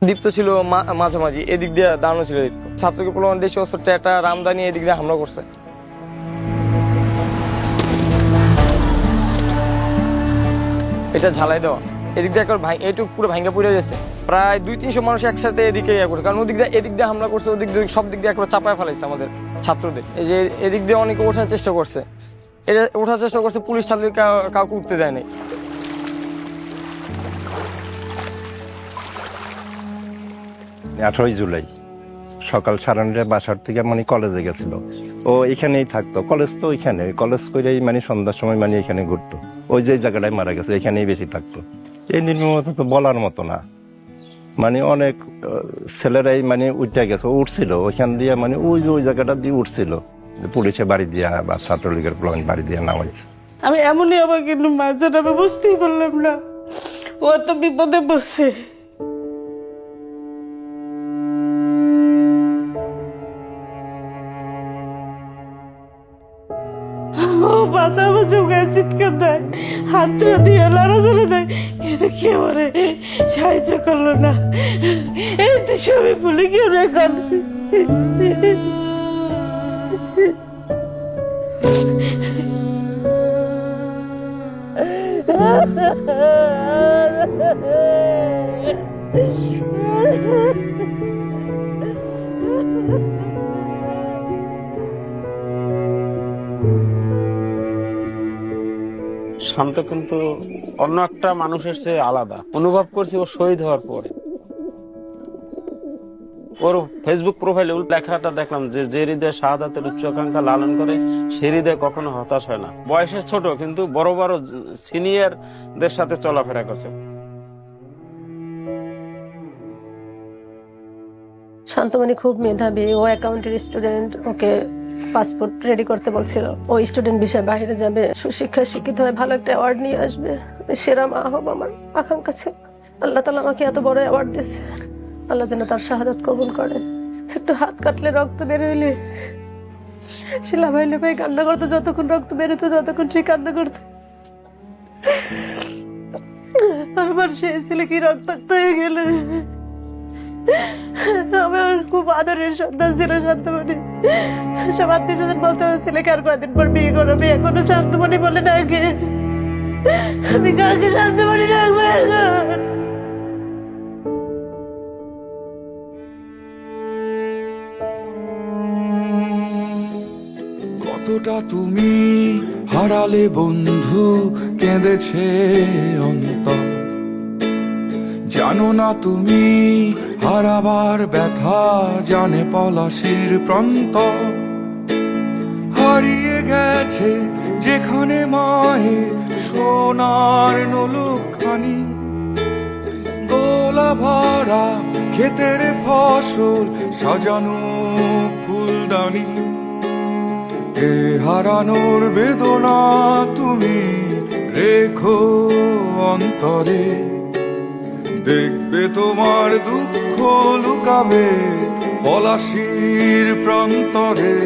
দীপ্ত ছিল মাঝামাঝি, এদিক দিয়ে দাঁড়ানো ছিল দীপ্ত। ছাত্রকে প্রলোভন দেশে অস্ত্র টেটা রামদানি এদিক দিয়ে হামলা করছে। এটা ঝালাই দেওয়া, এদিক দিয়ে একবার এইটুকু পুরো ভাঙ্গা পড়ে গেছে। প্রায় 200-300 মানুষ একসাথে এদিকে করছে, কারণ এদিক দিয়ে হামলা করছে, ওদিক দিয়ে সব দিক দিয়ে একবার চাপায় ফেলাইছে আমাদের ছাত্রদের। এই যে এদিক দিয়ে অনেকে ওঠার চেষ্টা করছে, এটা ওঠার চেষ্টা করছে, পুলিশ ছাত্র কাউকে উঠতে দেয় নাই। 18 জুলাই সকাল 9:30 বাসার থেকে মানে কলেজে গেছিল। ও এখানেই থাকতো, কলেজ তো ওইখানে, কলেজ করেই মানে সন্ধ্যার সময় মানে এখানে ঘুরতো। ওই যে জায়গাটায় মারা গেছে এখানেই বেশি থাকতো। এই নির্মমতা তো বলার মতো না, মানে অনেক ছেলেরাই মানে উঠে গেছে, উঠছিল ওইখান দিয়ে, মানে ওই জায়গাটা দিয়ে উঠছিল, পুলিশে বাড়ি দিয়া বা ছাত্রলীগের বাড়ি দিয়ে নামাইছে। আমি এমনই আমার কিন্তু মাঝে আমি বুঝতেই পারলাম না ও তো বিপদে বসে। ও বাঁচা বাঁচা গায়ে চিৎকার দেয়, হাতটা দিয়ে লড়াচড়ে দেয়, কিন্তু কেউ ওরে সাহায্য করলো না। এই তো সবই ভুলে কেউ এখন। শান্ত কিন্তু অন্য একটা মানুষের চেয়ে আলাদা অনুভব করছি ও শহীদ হওয়ার পরে। ওর ফেসবুক প্রোফাইলে লেখাটা দেখলাম যে হৃদয়ে শাহাদাতের উচ্চাকাঙ্ক্ষা লালন করে সে হৃদয়ে কখনো হতাশ হয় না। বয়সে ছোট কিন্তু বড় বড় সিনিয়রদের সাথে চলাফেরা করছে। শান্তমণি খুব মেধাবী, ও অ্যাকাউন্টের স্টুডেন্ট, ওকে পাসপোর্ট রেডি করতে বলছিল। ও স্টুডেন্ট বিষয়ে বাইরে যাবে, সুশিক্ষায় শিক্ষিত হয়ে ভালো একটা অ্যাওয়ার্ড নিয়ে আসবে, সেরা মা হব আমার আকাঙ্ক্ষা ছিল। আল্লাহ তাআলা আমাকে এত বড় অ্যাওয়ার্ড দিয়েছে, আল্লাহ যেন তার শাহাদাত কবুল করে। একটু হাত কাটলে রক্ত বের হইলে সে লাফাই লাফাই কান্না করতো, যতক্ষণ রক্ত বেরোতো ততক্ষণ সে কান্না করতো। আমার সেই ছেলে কি রক্তাক্ত হয়ে গেলে। আমার খুব আদরের সন্তান ছিল শান্তমণি। সব আত্মীয়স্বজন বলতে ছেলেকে আর কয়েকদিন পর বিয়ে করবে, এখনো শান্তমণি বলে ডাকে। আমি কাকে শান্তমণি ডাকবো এখন? কতটা তুমি হারালে বন্ধু, কেঁদেছে অন্তর। জানো না তুমি হারাবার ব্যথা, জানে পলাশির প্রান্ত। হারিয়ে গেছে যেখানে মায়ের সোনার নলুকখানি, গোলা ভরা ক্ষেতের ফসল, সাজানো ফুলদানি। এ হারানোর বেদনা তুমি রেখো অন্তরে, দেখবে তোমার দুঃখ লুকাবে পলাশির প্রান্তরে।